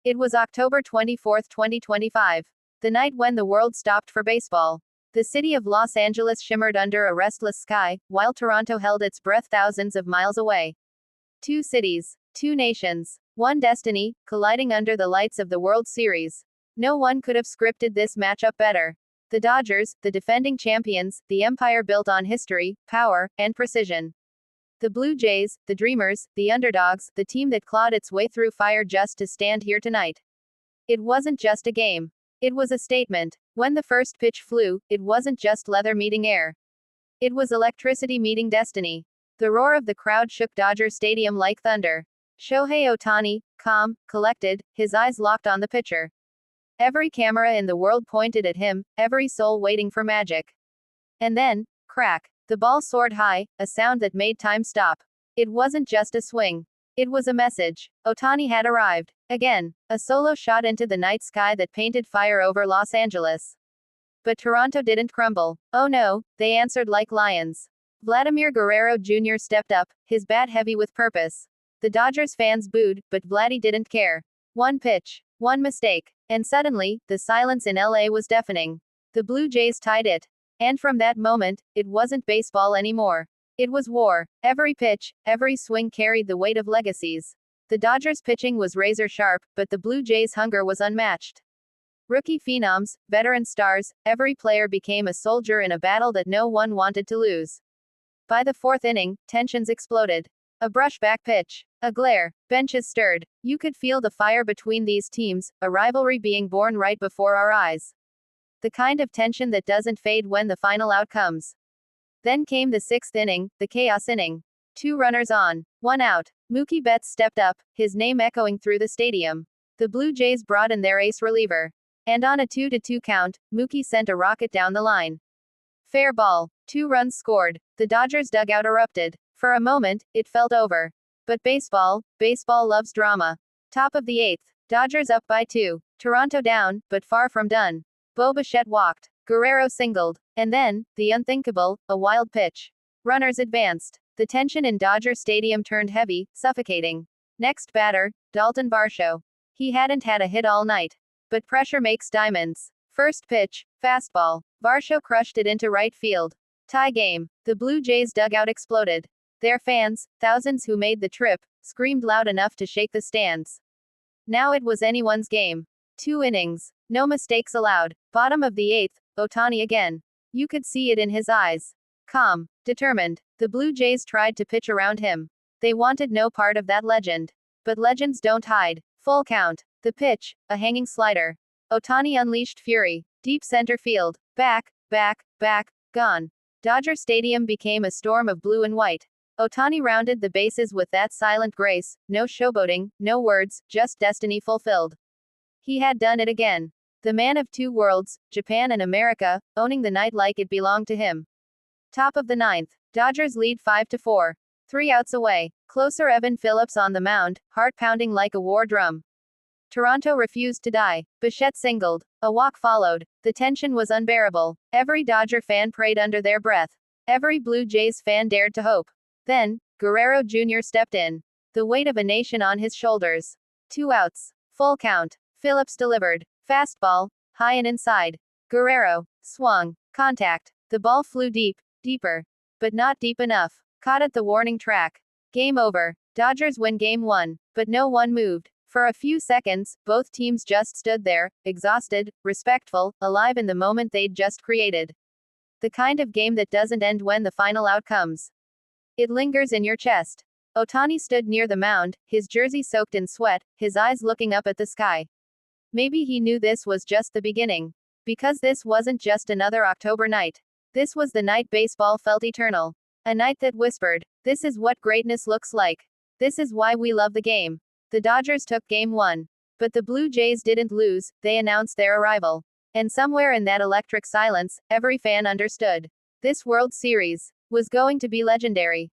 It was October 24, 2025. The night when the world stopped for baseball. The city of Los Angeles shimmered under a restless sky, while Toronto held its breath thousands of miles away. Two cities, two nations, one destiny, colliding under the lights of the World Series. No one could have scripted this matchup better. The Dodgers, the defending champions, the empire built on history, power, and precision. The Blue Jays, the dreamers, the underdogs, the team that clawed its way through fire just to stand here tonight. It wasn't just a game. It was a statement. When the first pitch flew, it wasn't just leather meeting air. It was electricity meeting destiny. The roar of the crowd shook Dodger Stadium like thunder. Shohei Ohtani, calm, collected, his eyes locked on the pitcher. Every camera in the world pointed at him, every soul waiting for magic. And then, crack, the ball soared high, a sound that made time stop. It wasn't just a swing. It was a message. Ohtani had arrived. Again, a solo shot into the night sky that painted fire over Los Angeles. But Toronto didn't crumble. Oh no, they answered like lions. Vladimir Guerrero Jr. stepped up, his bat heavy with purpose. The Dodgers fans booed, but Vladdy didn't care. One pitch, one mistake, and suddenly, the silence in LA was deafening. The Blue Jays tied it. And from that moment, it wasn't baseball anymore. It was war. Every pitch, every swing carried the weight of legacies. The Dodgers' pitching was razor sharp, but the Blue Jays' hunger was unmatched. Rookie phenoms, veteran stars, every player became a soldier in a battle that no one wanted to lose. By the fourth inning, tensions exploded. A brushback pitch, a glare, benches stirred. You could feel the fire between these teams, a rivalry being born right before our eyes. The kind of tension that doesn't fade when the final out comes. Then came the sixth inning, the chaos inning. 2 runners on, 1 out. Mookie Betts stepped up, his name echoing through the stadium. The Blue Jays brought in their ace reliever. And on a 2-2 count, Mookie sent a rocket down the line. Fair ball. 2 runs scored. The Dodgers dugout erupted. For a moment, it felt over. But baseball loves drama. Top of the 8th. Dodgers up by 2. Toronto down, but far from done. Bo Bichette walked. Guerrero singled. And then, the unthinkable, a wild pitch. Runners advanced. The tension in Dodger Stadium turned heavy, suffocating. Next batter, Dalton Varsho. He hadn't had a hit all night. But pressure makes diamonds. First pitch, fastball. Varsho crushed it into right field. Tie game. The Blue Jays dugout exploded. Their fans, thousands who made the trip, screamed loud enough to shake the stands. Now it was anyone's game. 2 innings. No mistakes allowed. Bottom of the 8th, Ohtani again. You could see it in his eyes. Calm, determined. The Blue Jays tried to pitch around him. They wanted no part of that legend. But legends don't hide. Full count. The pitch, a hanging slider. Ohtani unleashed fury. Deep center field. Back, gone. Dodger Stadium became a storm of blue and white. Ohtani rounded the bases with that silent grace, no showboating, no words, just destiny fulfilled. He had done it again. The man of 2 worlds, Japan and America, owning the night like it belonged to him. Top of the 9th. Dodgers lead 5-4. 3 outs away. Closer Evan Phillips on the mound, heart pounding like a war drum. Toronto refused to die. Bichette singled. A walk followed. The tension was unbearable. Every Dodger fan prayed under their breath. Every Blue Jays fan dared to hope. Then, Guerrero Jr. stepped in. The weight of a nation on his shoulders. 2 outs. Full count. Phillips delivered. Fastball, high and inside. Guerrero swung. Contact. The ball flew deep, deeper. But not deep enough. Caught at the warning track. Game over. Dodgers win Game 1. But no one moved. For a few seconds, both teams just stood there, exhausted, respectful, alive in the moment they'd just created. The kind of game that doesn't end when the final out comes. It lingers in your chest. Ohtani stood near the mound, his jersey soaked in sweat, his eyes looking up at the sky. Maybe he knew this was just the beginning. Because this wasn't just another October night. This was the night baseball felt eternal. A night that whispered, this is what greatness looks like. This is why we love the game. The Dodgers took Game 1. But the Blue Jays didn't lose, they announced their arrival. And somewhere in that electric silence, every fan understood. This World Series was going to be legendary.